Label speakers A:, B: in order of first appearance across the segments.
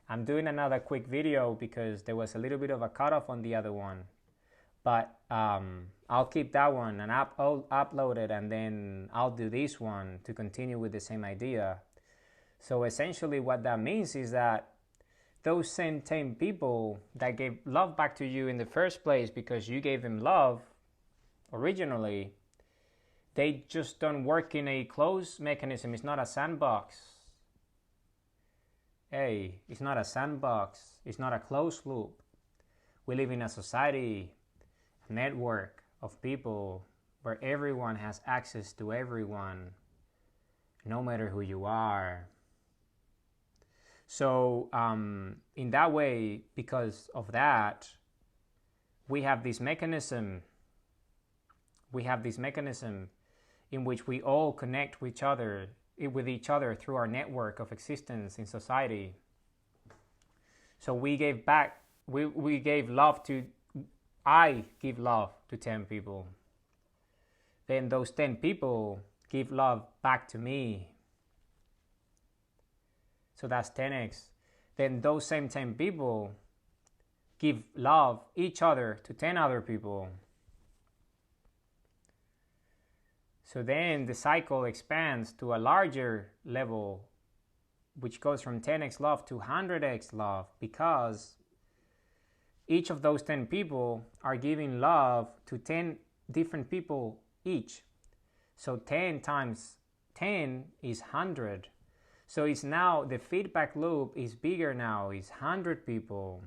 A: I'm doing another quick video because there was a little bit of a cutoff on the other one. But I'll keep that one and I'll upload it, and then I'll do this one to continue with the same idea. So essentially what that means is that those same 10 people that gave love back to you in the first place because you gave them love originally, they just don't work in a closed mechanism. It's not a sandbox. Hey, it's not a sandbox. It's not a closed loop. We live in a society, a network of people where everyone has access to everyone, no matter who you are. So in that way, because of that, we have this mechanism in which we all connect with each other through our network of existence in society. So we gave back, we gave love to, I give love to 10 people. Then those 10 people give love back to me. So that's 10x. Then those same 10 people give love each other to 10 other people. So then the cycle expands to a larger level, which goes from 10x love to 100x love, because each of those 10 people are giving love to 10 different people each. So 10 times 10 is 100. So it's now, the feedback loop is bigger now. It's 100 people.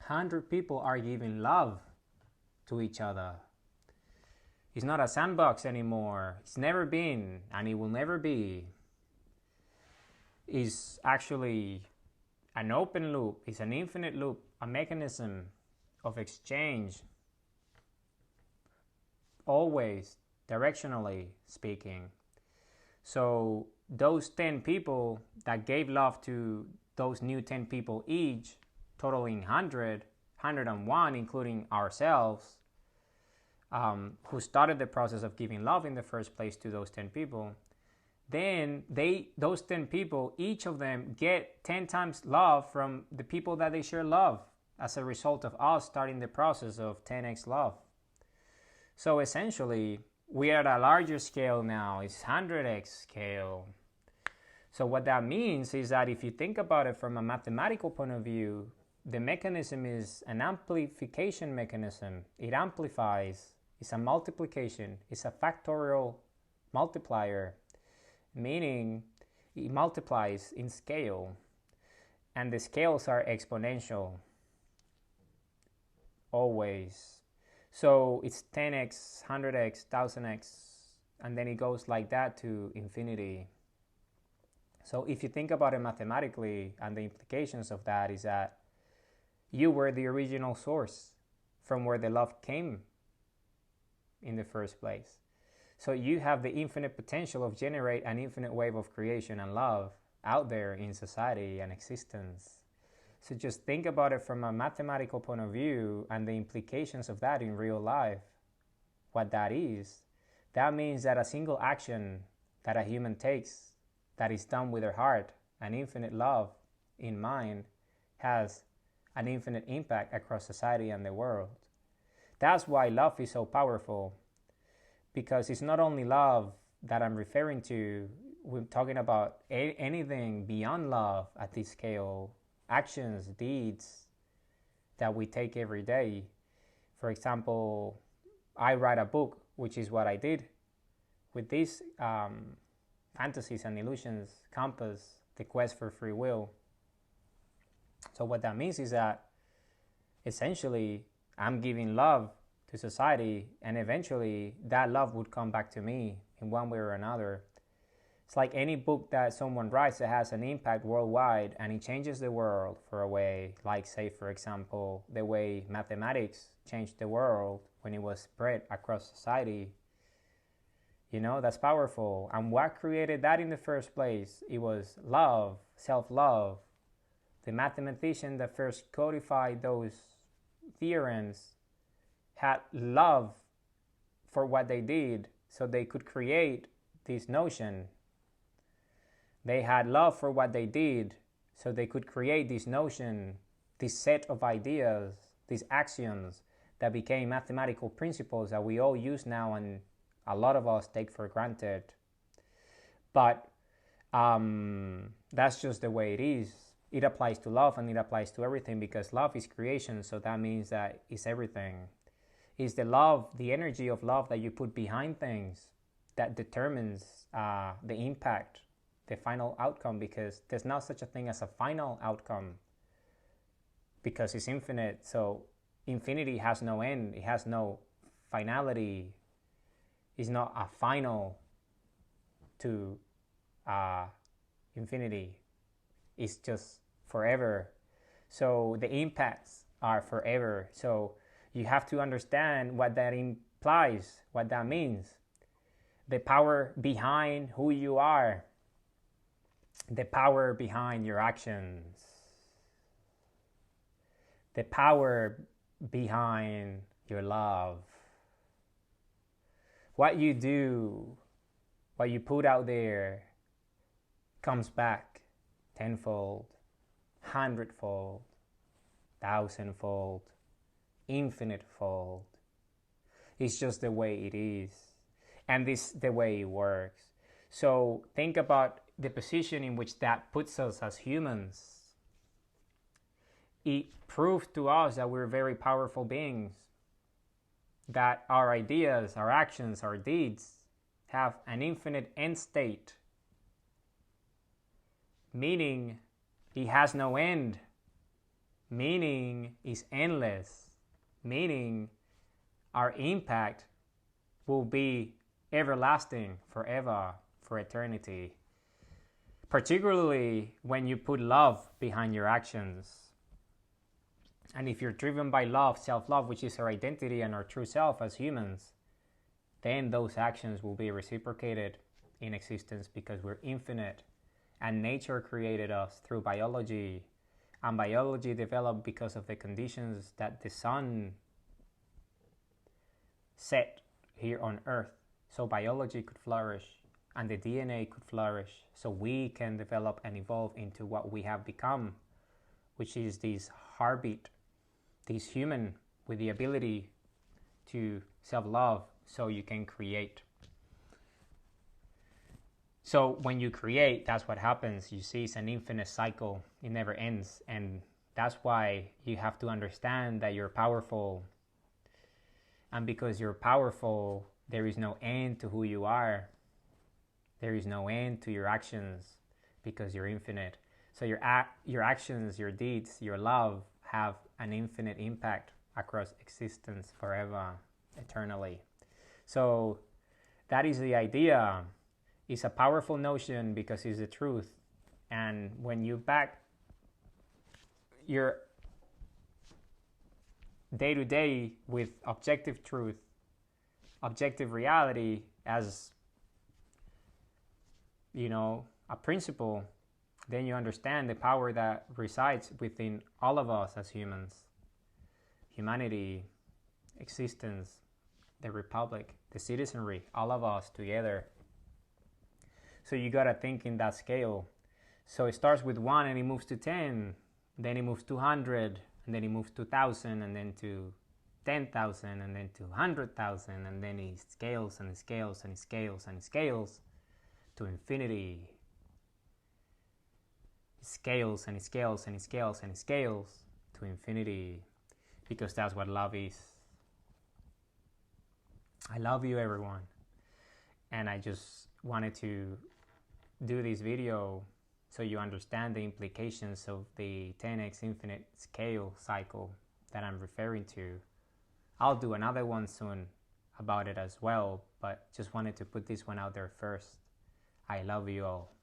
A: 100 people are giving love to each other. It's not a sandbox anymore. It's never been, and it will never be. It's actually an open loop. It's an infinite loop, a mechanism of exchange, always directionally speaking. So those 10 people that gave love to those new 10 people each, totaling 100, 101, including ourselves, who started the process of giving love in the first place to those 10 people, then those 10 people, each of them get 10 times love from the people that they share love as a result of us starting the process of 10x love. So essentially, we are at a larger scale now. It's 100x scale. So what that means is that if you think about it from a mathematical point of view, the mechanism is an amplification mechanism. It amplifies. It's a multiplication. It's a factorial multiplier, meaning it multiplies in scale. And the scales are exponential, always. So it's 10x, 100x, 1000x, and then it goes like that to infinity. So if you think about it mathematically, and the implications of that is that you were the original source from where the love came in the first place. So you have the infinite potential of generate an infinite wave of creation and love out there in society and existence. So just think about it from a mathematical point of view and the implications of that in real life. What that is, that means that a single action that a human takes that is done with their heart and infinite love in mind has an infinite impact across society and the world. That's why love is so powerful, because it's not only love that I'm referring to. We're talking about anything beyond love at this scale, actions, deeds that we take every day. For example, I write a book, which is what I did with these fantasies and illusions, compass, the quest for free will. So what that means is that essentially I'm giving love to society, and eventually that love would come back to me in one way or another. It's like any book that someone writes that has an impact worldwide and it changes the world for a way, like say for example the way mathematics changed the world when it was spread across society. You know, that's powerful. And what created that in the first place? It was love, self-love. The mathematician that first codified those theorems had love for what they did, so they could create this notion. They had love for what they did, So they could create this notion, this set of ideas, these axioms that became mathematical principles that we all use now and a lot of us take for granted. But that's just the way it is. It applies to love and it applies to everything, because love is creation, so that means that it's everything. It's the love, the energy of love that you put behind things that determines the impact, the final outcome, because there's not such a thing as a final outcome, because it's infinite. So infinity has no end, it has no finality. It's not a final to infinity. It's just forever. So the impacts are forever. So you have to understand what that implies, what that means. The power behind who you are, the power behind your actions, the power behind your love. What you do, what you put out there, comes back tenfold, hundredfold, thousandfold, infinitefold. It's just the way it is, and this is the way it works. So think about the position in which that puts us as humans. It proves to us that we're very powerful beings, that our ideas, our actions, our deeds have an infinite end state, meaning it has no end, meaning it's endless, meaning our impact will be everlasting, forever, for eternity. Particularly when you put love behind your actions. And if you're driven by love, self-love, which is our identity and our true self as humans, then those actions will be reciprocated in existence, because we're infinite. And nature created us through biology. And biology developed because of the conditions that the sun set here on Earth. So biology could flourish and the DNA could flourish, so we can develop and evolve into what we have become, which is this heartbeat, this human with the ability to self-love, so you can create. So when you create, that's what happens. You see, it's an infinite cycle. It never ends. And that's why you have to understand that you're powerful. And because you're powerful, there is no end to who you are. There is no end to your actions, because you're infinite. So your actions, your deeds, your love have an infinite impact across existence forever, eternally. So that is the idea. It's a powerful notion because it's the truth. And when you back your day-to-day with objective truth, objective reality as, a principle, then you understand the power that resides within all of us as humans. Humanity, existence, the republic, the citizenry, all of us together. So you gotta think in that scale. So it starts with 1 and it moves to 10, then it moves to 100, and then it moves to 1,000, and then to 10,000, and then to 100,000, and then it scales and it scales and it scales and it scales to infinity. It scales and it scales and it scales and it scales to infinity, because that's what love is. I love you, everyone. And I just wanted to do this video so you understand the implications of the 10x infinite scale cycle that I'm referring to. I'll do another one soon about it as well, but just wanted to put this one out there first. I love you all.